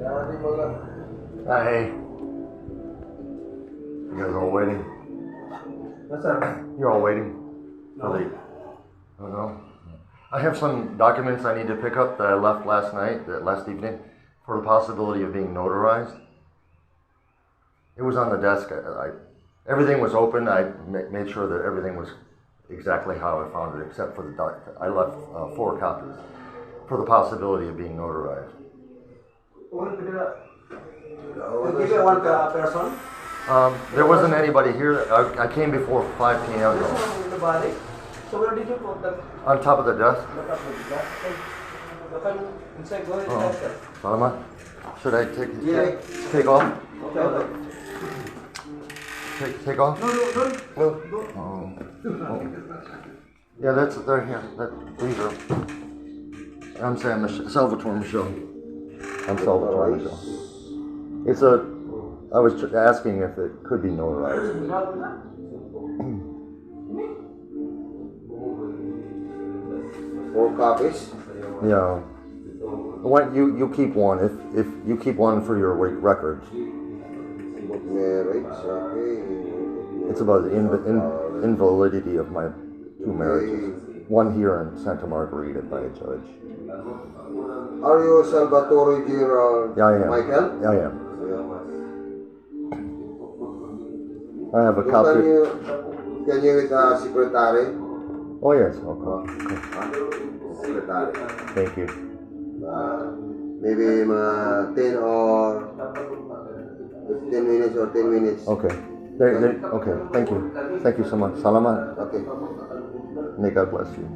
Hey. You guys all waiting? Yes, sir. You're all waiting? No. Oh, no? I have some documents I need to pick up that I left last evening, for the possibility of being notarized. It was on the desk. Everything was open. I made sure that everything was exactly how I found it, except for the document. I left 4 copies for the possibility of being notarized. Give it one person. There wasn't anybody here. I came before 5 p.m. In the body. So where did you put them? On top of the desk. Look up with the glass. Inside, go Oh. inside, sir. Salama, should I take Yeah. off? Okay. Take off? No. Oh. Yeah, they're here. These are. I'm Sam Salvatore Michelle. I'm Salvatore Michelle. I was asking if it could be notarized. Four copies. Yeah. You keep one. If you keep one for your records. Marriage, okay. It's about the invalidity of my 2 marriages. One here in Santa Margarita by a judge. Are you Salvatore Gerald Yeah, I am. Michael? Yeah, I am. I have a Can copy. you with the secretary? Oh yes. Okay. Secretary. Thank you. Maybe 10 or 15 minutes or 10 minutes. Okay. Okay. Thank you. Thank you so much. Salamat. Okay. May God bless you.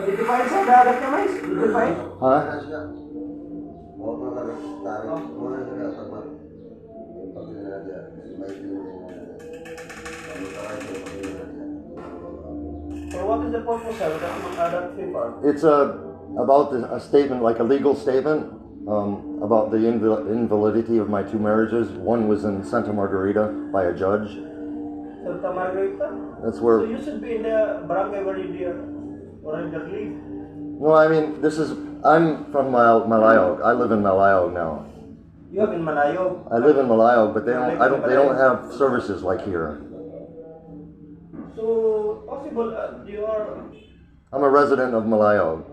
Did you find some documents? Did you find? Huh? So what is the purpose of that paper? It's about a statement, like a legal statement, about the invalidity of my 2 marriages. One was in Santa Margarita by a judge. Santa Margarita? That's So where. you should be in the barangay where you live. Well, I mean, I'm from Malayog. I live in Malayog now. You have in Malayog. I live in Malayog, but they don't have services like here. So possible you are. I'm a resident of Malayog.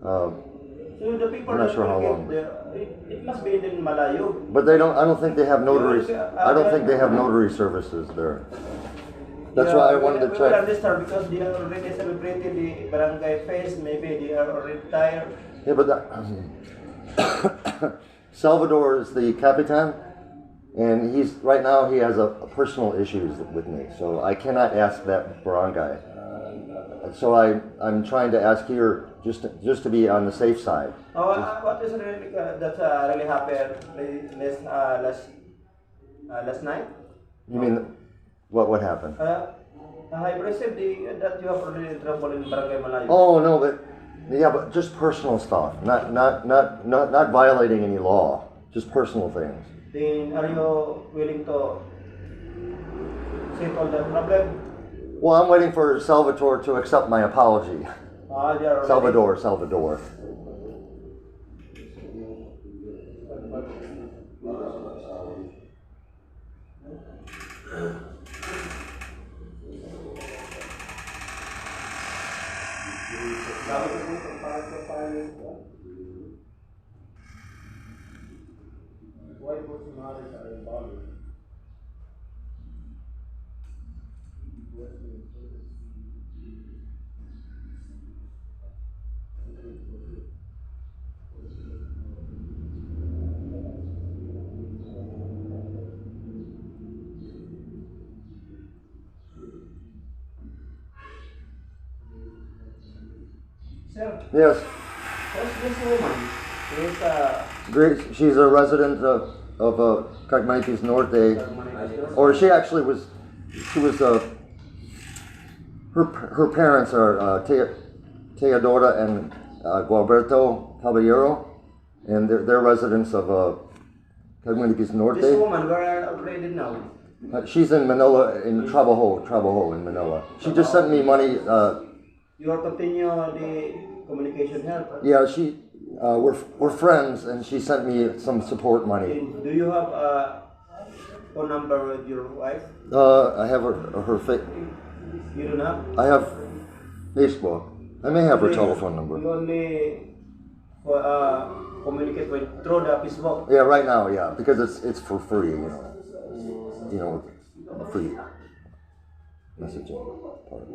So the people I'm not that sure how will long. get there, it must be in Malayog. But I don't think they have notaries. I don't think they have notary services there. That's why I wanted to We will check. understand because they are already celebrated the barangay fest. Maybe they are already retired. Yeah, but Salvador is the capitan, and right now he has a personal issues with me, so I cannot ask that barangay. So I'm trying to ask here just to be on the safe side. What is really that really happened last night? You mean what happened? I received that you have already trouble in barangay Malayo. Oh no, but just personal stuff, not violating any law, just personal things. Then are you willing to settle the problem? Well, I'm waiting for Salvatore to accept my apology. They are already. Salvador. Why Bolsonaro is involved? Sir, Yes. what's this woman? She's a resident of Cagmaitis Norte, or she actually was. Her parents are Teodora and Gualberto Caballero, and they're residents of Manipis Norte. This woman, where are operated now? She's in Manila, in Trabajo in Manila. She just sent me money. You are continue the communication help. Yeah, we're friends, and she sent me some support money. Do you have a phone number with your wife? I have her You don't have? I have Facebook. I may have her telephone number. You only communicate with through the Facebook. Yeah, right now, yeah, because it's for free, free messaging part.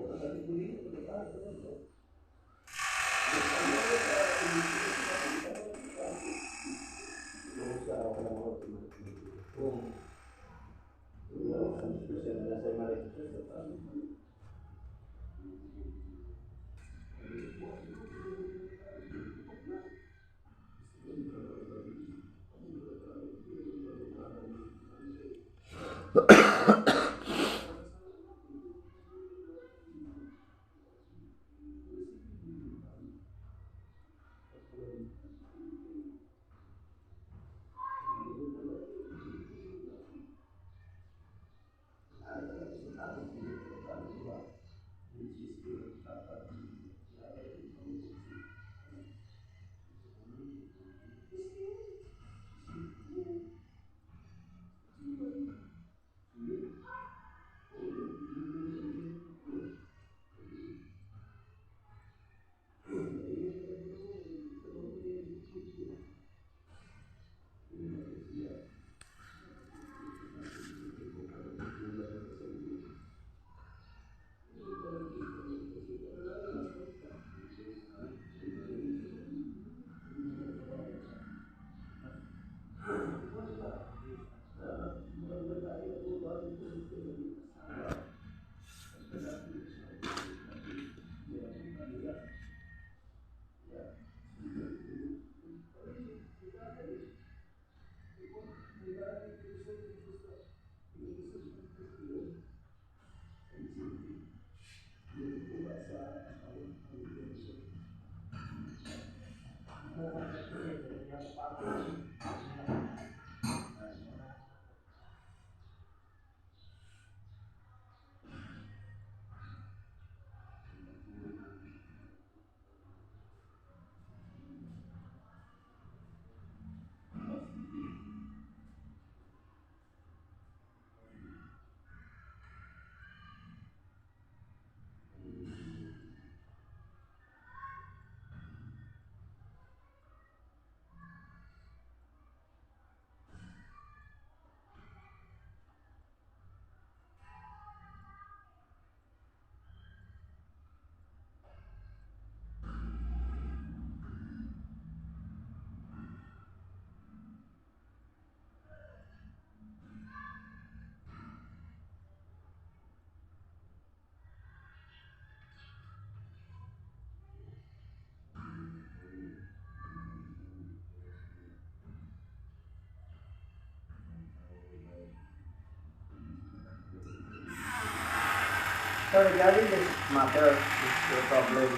So regarding this matter, this problem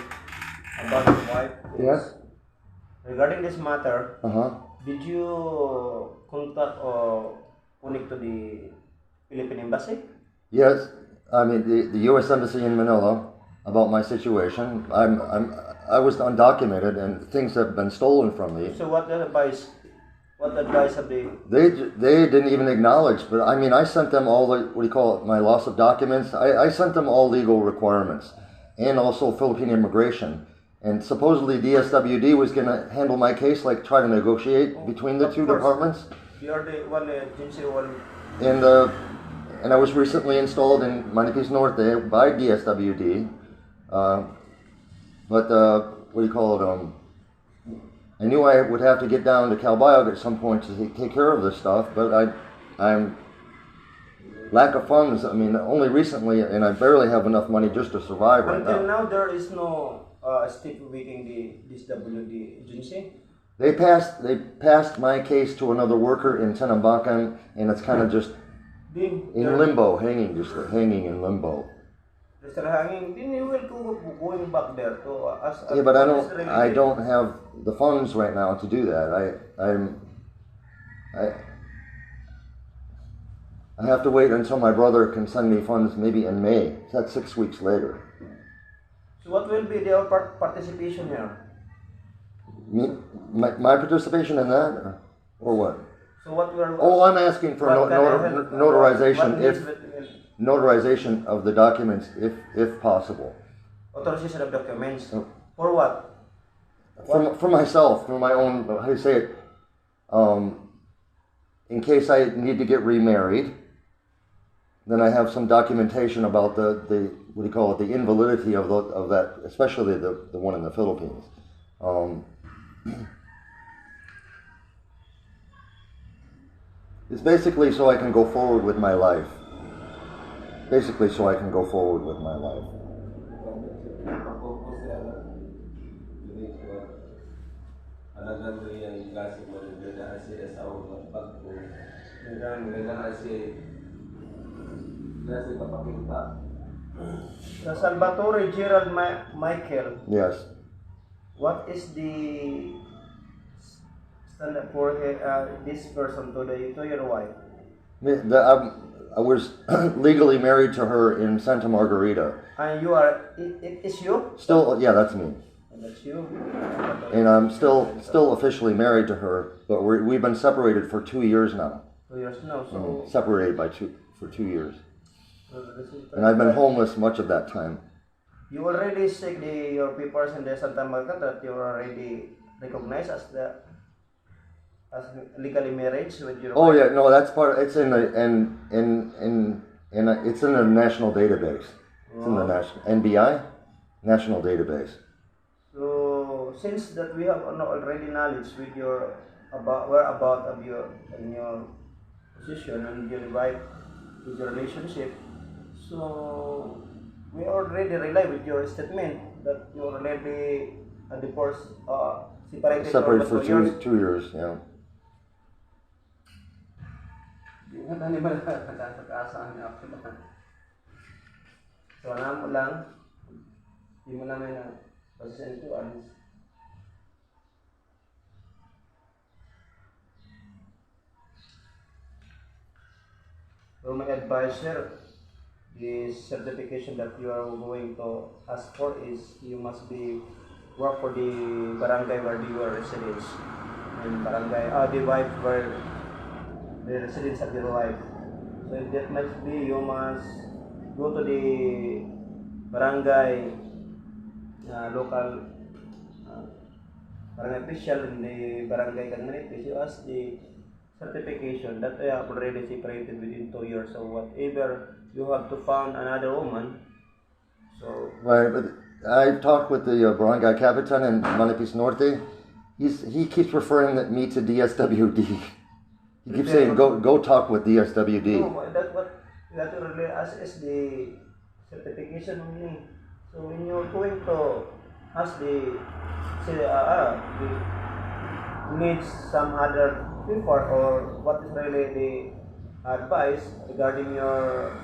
about your wife. Yes. Regarding this matter, Did you contact or connect to the Philippine Embassy? Yes. I mean the U.S. Embassy in Manila about my situation. I was undocumented and things have been stolen from me. So what advice? What advice have they? They didn't even acknowledge, but I mean I sent them all the what do you call it, my loss of documents. I sent them all legal requirements, and also Philippine immigration. And supposedly DSWD was going to handle my case, like try to negotiate between the two departments. You are the one agency one. And I was recently installed in Manipis Norte by DSWD. But what do you call it? I knew I would have to get down to Calbayog at some point to take care of this stuff, but I'm lack of funds. I mean, only recently, and I barely have enough money just to survive right now. Until now, there is no step waiting the DSWD agency. They passed my case to another worker in Tenambakan, and it's kind of just in limbo, hanging in limbo. They're hanging. Then you will going back there to as. Yeah, but I don't have the funds right now to do that. I have to wait until my brother can send me funds maybe in May. That's 6 weeks later. So what will be their participation here? My participation in that, or what? So what will... Oh, I'm asking for notarization, notarization of the documents, if possible. Authorization of documents. Oh. For what? For myself, for my own, how do you say it? In case I need to get remarried, then I have some documentation about the what do you call it, the invalidity of that, especially the one in the Philippines. It's basically so I can go forward with my life. Basically so I can go forward with my life. Salvatore Gerald Michael. Yes. What is the standard for this person to your wife? I was legally married to her in Santa Margarita. And you are, it is you? Still, yeah, that's me. That's you. And I'm still officially married to her, but we've been separated for 2 years now. 2 years now, so... Separated for 2 years. And I've been homeless much of that time. You already seek your papers in the Santa Margarita that you are already recognized as legally married with your Oh wife? yeah, no, that's part. It's in the it's in the national database. It's in the national NBI national database. So since that we have already knowledge with your whereabout of your position and your wife with your relationship, so we already rely with your statement that you already divorced, separated for 2 years. Yeah. So alam mo lang, hindi mo namin na pasensya to alis. So my advisor, the certification that you are going to ask for is you must work for the barangay where you are residents, and the wife where the residents of your wife. So that must be, you must go to the barangay local barangay official in the barangay community. You ask the certification that I have already separated within 2 years. So whatever you have to find another woman. So right, but I talked with the barangay capitan in Malipis Norte. He keeps referring me to DSWD. He keeps saying go talk with DSWD. no, that's what you have to really ask is the certification only. So when you're going to ask you need some other people or what is really the advice regarding your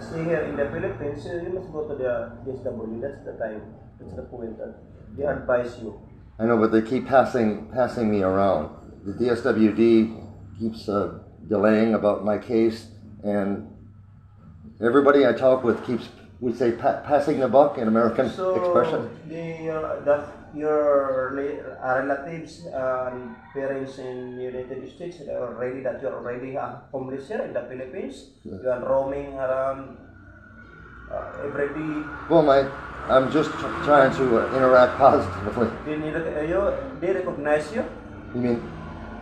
stay here in the Philippines, you must go to the DSWD. That's the time. That's the point that they advise you. I know, but they keep passing me around. The DSWD keeps delaying about my case, and everybody I talk with keeps, we say, passing the buck in American expression. Your relatives and parents in the United States that you're already homeless here in the Philippines. Yeah. You are roaming around every day. Well, I'm just trying to interact positively. They recognize you, You mean?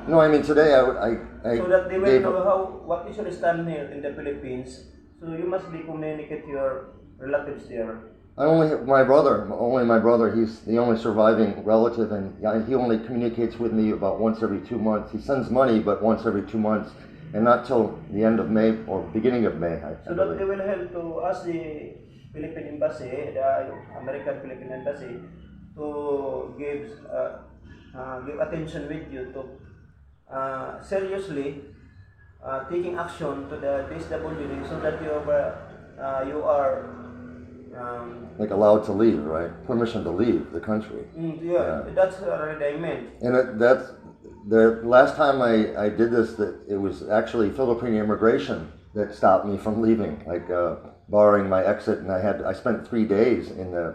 No, I mean today I so that they will gave know what is your stand here in the Philippines. So you must be communicate your relatives there. only my brother. He's the only surviving relative, and he only communicates with me about once every 2 months. He sends money, but once every 2 months, and not till the end of May or beginning of May. So that they will help to ask the Philippine Embassy, the American Philippine Embassy, to give attention with you to seriously taking action to the DSWD so that you are like allowed to leave, right? Permission to leave the country. That's already I meant. And that's the last time I did this. That it was actually Philippine immigration that stopped me from leaving, like barring my exit, and I spent 3 days in the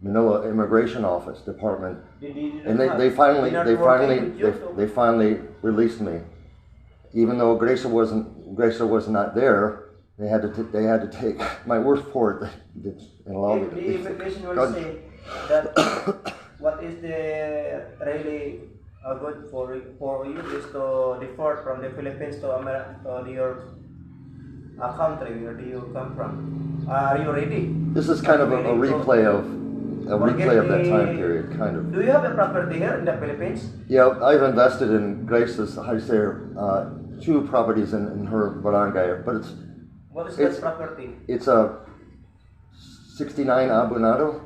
Manila Immigration Office Department, and they finally released me, even though Gracia was not there. They had to take my word for it and allow me to The leave. immigration will say that what is the really good for you is to deport from the Philippines to your country. Where do you come from? Are you ready? This is kind of a replay of that time period, kind of. Do you have a property here in the Philippines? Yeah, I've invested in Grace's, how do you say, 2 properties in her barangay, but What is that property? it's a 69 Abunado.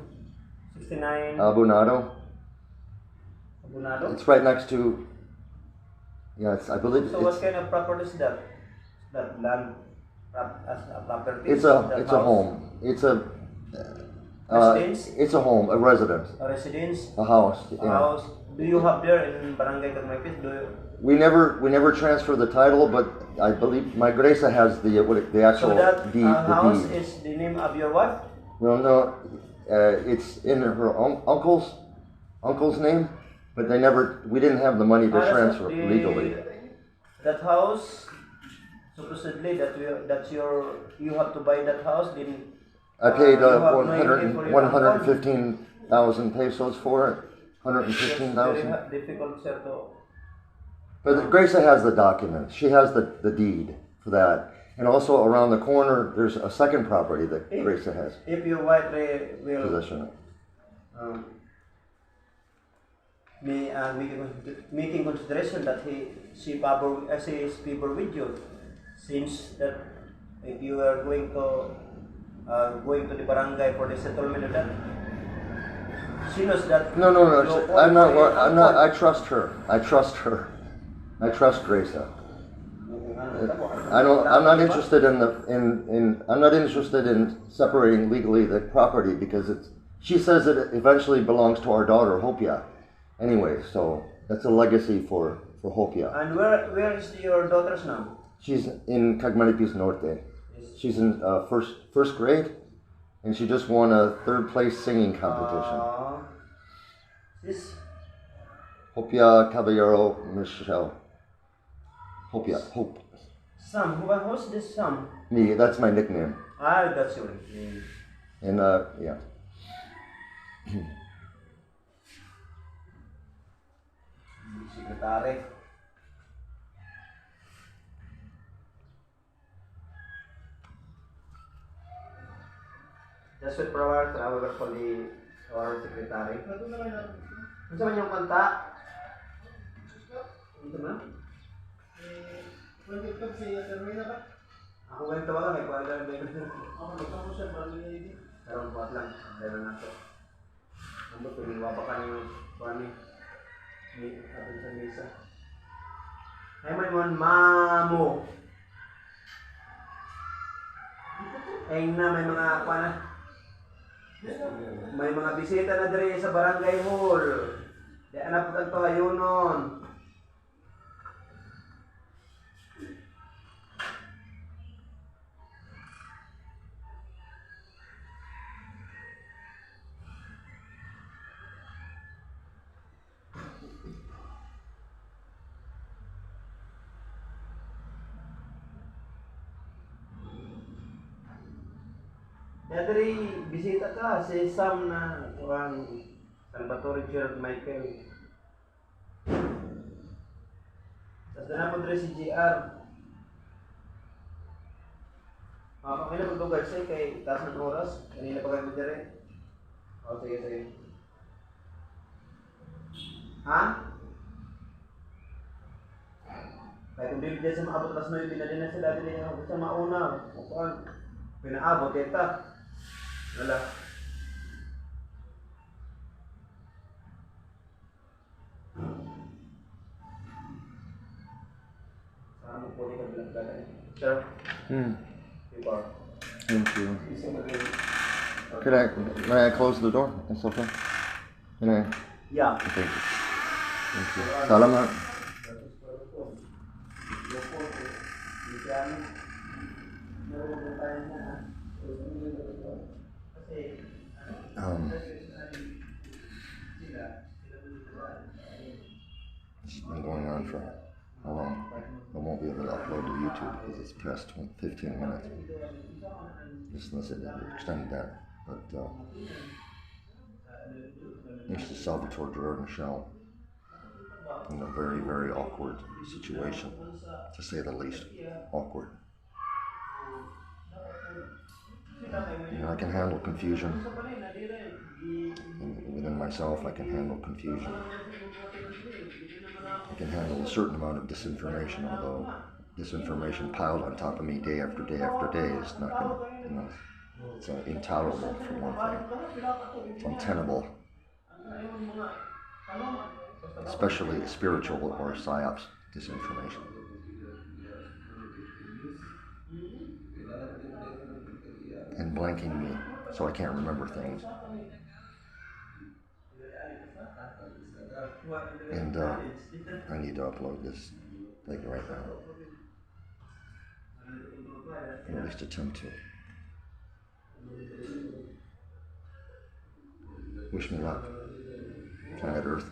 69 Abunado. Abunado? It's right next to. Yeah, I believe So what kind of property is that? That land as a property? it's a home. It's a Residence? it's a home, a residence, A residence? a house. A Yeah. house? Do you have there in Barangay Tagmaypis? Do you? We never transfer the title, but I believe my Gracia has the actual So that deed. house The deed. is the name of your wife? No, it's in her uncle's name, but we didn't have the money to transfer legally. That house, supposedly you have to buy that house. Then I paid you have no income for your 115,000 pesos for it. It's 115,000. very difficult, sir, to. But Gracia has the document. She has the deed for that. And also around the corner, there's a second property that Gracia has If your wife will possession of. making consideration that she is favor with you, since that if you are going to the barangay for the settlement of that, she knows that. No. I'm not. I trust her. I trust Gracia. I'm not interested I'm not interested in separating legally the property because she says it eventually belongs to our daughter Hopia. Anyway, so that's a legacy for Hopia. And where is your daughter's now? She's in Cagmanipis Norte. She's in first grade, and she just won a 3rd place singing competition. This Hopia Caballero Michelle. Hopia, Hope. Sam, who's this Sam? Me, that's my nickname. That's your name. And yeah. Secretary. Just wait for a while, I will work for our secretary. Ano sa yung kanta? Ito na? Ako ganito wala, may kuwala na ba? Ako nagkakusap, parang nilagay. Karang buhat lang, dahil na ito. Ano, piniwaba ka niyo, kuwani. Atin sa mesa. Ay mo naman, mamo. Ay na, may mga kuwana. May mga bisita na dire sa barangay hall. Di anak po ito ayunon. Dari bisita ka si Sam na orang Salvatore Gerald Michael. Tapos na po dari si GR. Kailan po ito guys kay taas ng oras. Kanina pa kayo dari. O sige. Ha? Kaya kung dili dyan sa maabot alas 9 na din na sila din sa mauna. Pinaabot ito. Wala. Sama po dito bilang sir. Diba? Thank you. May I close the door? It's okay. Can I? Yeah. Thank you. Salamat. This has been going on for how long? I won't be able to upload to YouTube because it's past 15 minutes. Just unless it extended that. But thanks to Salvatore Gerard Michel, in a very, very awkward situation, to say the least. Awkward. You know, I can handle confusion. Within myself, I can handle confusion. I can handle a certain amount of disinformation, although disinformation piled on top of me day after day after day is not going to, you know, it's intolerable for one thing. It's untenable. Especially spiritual or psyops disinformation. And blanking me, so I can't remember things. And I need to upload this thing right now. Or at least attempt to. Wish me luck, Planet Earth.